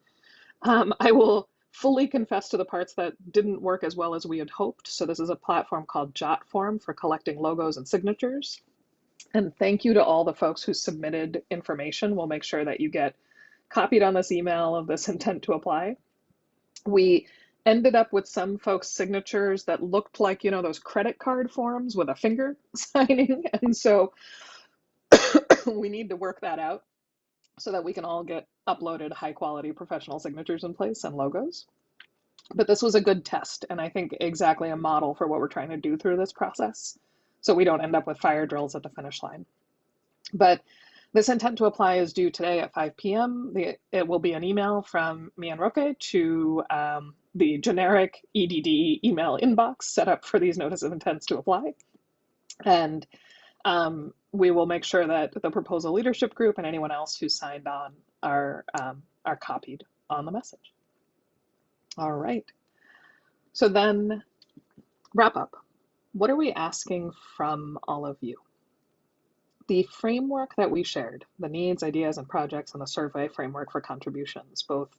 I will fully confess to the parts that didn't work as well as we had hoped. So this is a platform called Jotform for collecting logos and signatures. And thank you to all the folks who submitted information. We'll make sure that you get copied on this email of this intent to apply. We ended up with some folks' signatures that looked like, those credit card forms with a finger signing. And so we need to work that out so that we can all get uploaded high quality professional signatures in place and logos. But this was a good test, and I think exactly a model for what we're trying to do through this process, so we don't end up with fire drills at the finish line. But this intent to apply is due today at 5 p.m. It will be an email from me and Roque to the generic EDD email inbox set up for these notice of intents to apply. And we will make sure that the proposal leadership group and anyone else who signed on are copied on the message. All right. So then wrap up. What are we asking from all of you? The framework that we shared, the needs, ideas, and projects, and the survey framework for contributions, both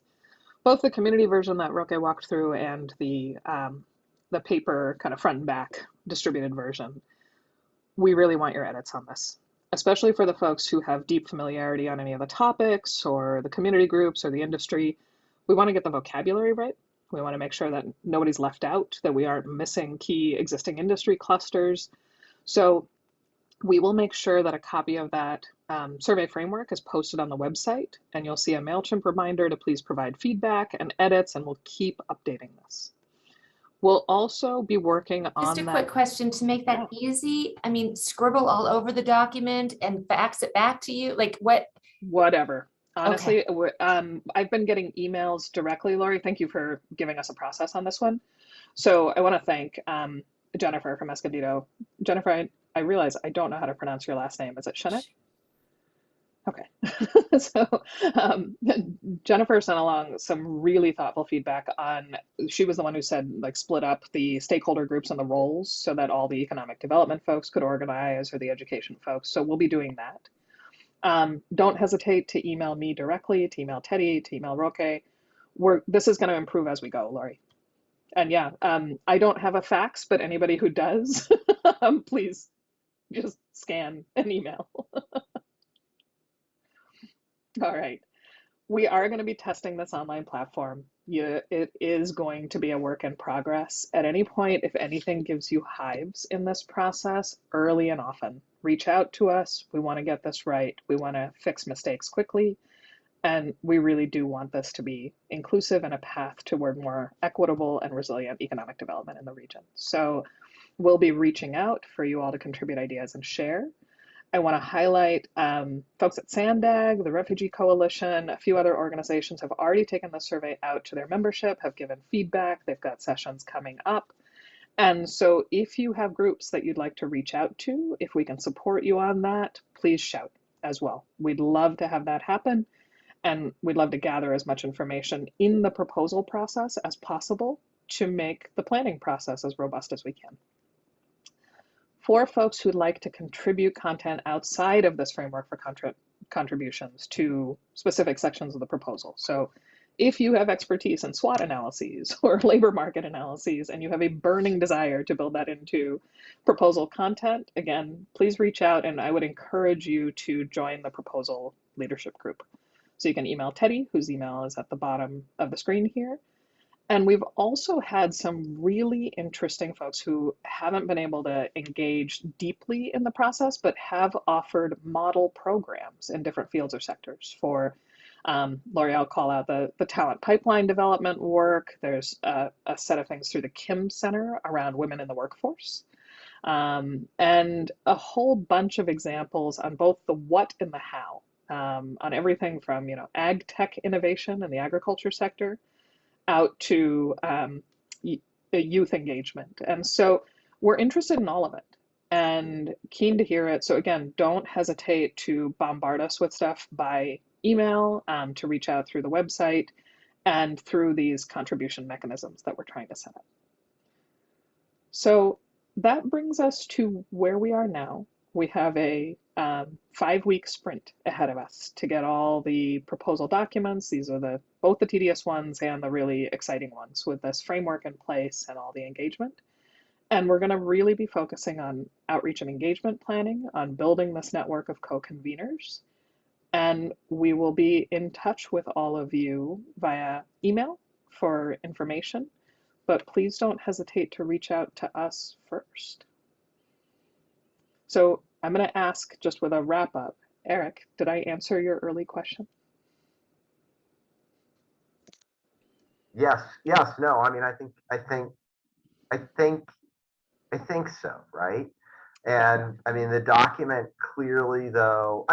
the community version that Roque walked through and the paper kind of front and back distributed version, we really want your edits on this, especially for the folks who have deep familiarity on any of the topics or the community groups or the industry. We want to get the vocabulary right. We want to make sure that nobody's left out, that we aren't missing key existing industry clusters. So we will make sure that a copy of that survey framework is posted on the website, and you'll see a MailChimp reminder to please provide feedback and edits, and we'll keep updating this. We'll also be working on Just a quick question to make that easy. I mean, scribble all over the document and fax it back to you, like what? Whatever. Honestly, Okay. I've been getting emails directly, Lori. Thank you for giving us a process on this one. So I want to thank Jennifer from Escondido. Jennifer, I realize I don't know how to pronounce your last name. Is it Shenek? Okay. So Jennifer sent along some really thoughtful feedback on, she was the one who said, like, split up the stakeholder groups and the roles so that all the economic development folks could organize, or the education folks. So we'll be doing that. Don't hesitate to email me directly, to email Teddy, to email Roque. This is going to improve as we go, Lori. And yeah, I don't have a fax, but anybody who does, please just scan an email. All right. We are going to be testing this online platform. It is going to be a work in progress. At any point, if anything gives you hives in this process, early and often, reach out to us. We want to get this right. We want to fix mistakes quickly. And we really do want this to be inclusive and a path toward more equitable and resilient economic development in the region. So we'll be reaching out for you all to contribute ideas and share. I want to highlight folks at SANDAG, the Refugee Coalition, a few other organizations have already taken the survey out to their membership, have given feedback, they've got sessions coming up. And so if you have groups that you'd like to reach out to, if we can support you on that, please shout as well. We'd love to have that happen. And we'd love to gather as much information in the proposal process as possible to make the planning process as robust as we can. For folks who'd like to contribute content outside of this framework for contributions to specific sections of the proposal. So if you have expertise in SWOT analyses or labor market analyses and you have a burning desire to build that into proposal content, again, please reach out, and I would encourage you to join the proposal leadership group. So you can email Teddy, whose email is at the bottom of the screen here. And we've also had some really interesting folks who haven't been able to engage deeply in the process, but have offered model programs in different fields or sectors. For Lori, I'll call out the talent pipeline development work. There's a set of things through the Kim Center around women in the workforce. And a whole bunch of examples on both the what and the how. On everything from ag tech innovation in the agriculture sector out to youth engagement. And so we're interested in all of it and keen to hear it. So again, don't hesitate to bombard us with stuff by email, to reach out through the website and through these contribution mechanisms that we're trying to set up. So that brings us to where we are now. We have a 5-week sprint ahead of us to get all the proposal documents. These are both the tedious ones and the really exciting ones with this framework in place and all the engagement. And we're going to really be focusing on outreach and engagement planning, on building this network of co-conveners. And we will be in touch with all of you via email for information, but please don't hesitate to reach out to us first. So I'm going to ask, just with a wrap up, Eric, did I answer your early question? Yes, no, I mean, I think so, right? And I mean, the document clearly, though,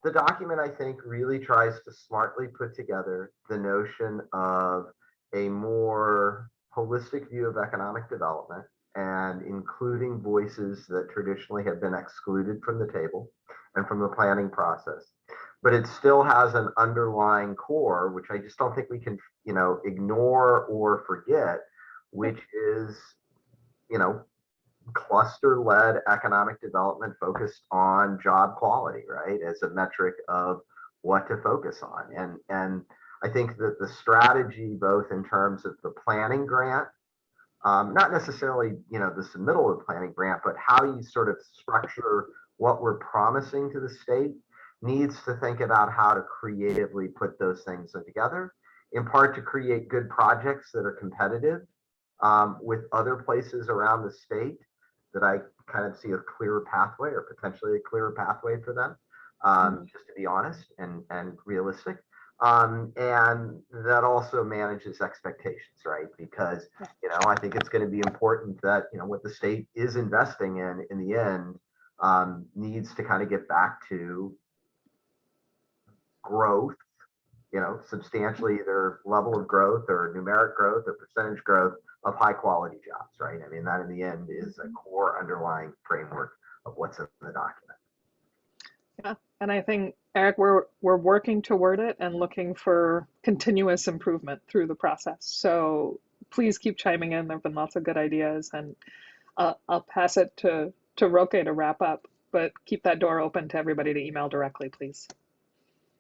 the document, I think, really tries to smartly put together the notion of a more holistic view of economic development and including voices that traditionally have been excluded from the table and from the planning process. But it still has an underlying core, which I just don't think we can, ignore or forget, which is, cluster-led economic development focused on job quality, right, as a metric of what to focus on. And I think that the strategy, both in terms of the planning grant, not necessarily, the submittal of the planning grant, but how you sort of structure what we're promising to the state, needs to think about how to creatively put those things together, in part to create good projects that are competitive with other places around the state that I kind of see a clearer pathway or potentially a clearer pathway for them, just to be honest and realistic. And that also manages expectations, right? Because, I think it's going to be important that, what the state is investing in the end, needs to kind of get back to growth, substantially either level of growth or numeric growth or percentage growth of high quality jobs, right? I mean, that in the end is a core underlying framework of what's in the document. Yeah, and I think, Eric, we're working toward it and looking for continuous improvement through the process. So please keep chiming in. There have been lots of good ideas, and I'll pass it to Roque to wrap up, but keep that door open to everybody to email directly, please.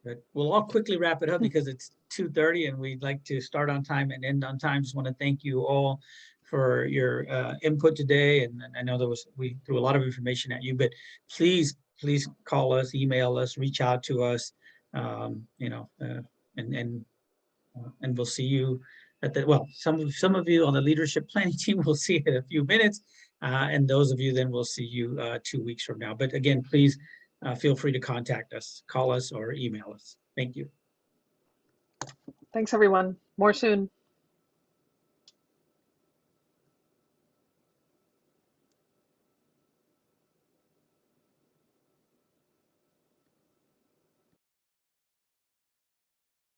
But we'll all quickly wrap it up because it's 2:30 and we'd like to start on time and end on time. Just want to thank you all for your input today. And I know we threw a lot of information at you, but please call us, email us, reach out to us, and we'll see you at the, well, some of you on the leadership planning team will see it in a few minutes. And those of you then will see you 2 weeks from now. But again, please feel free to contact us, call us or email us. Thank you. Thanks, everyone. More soon.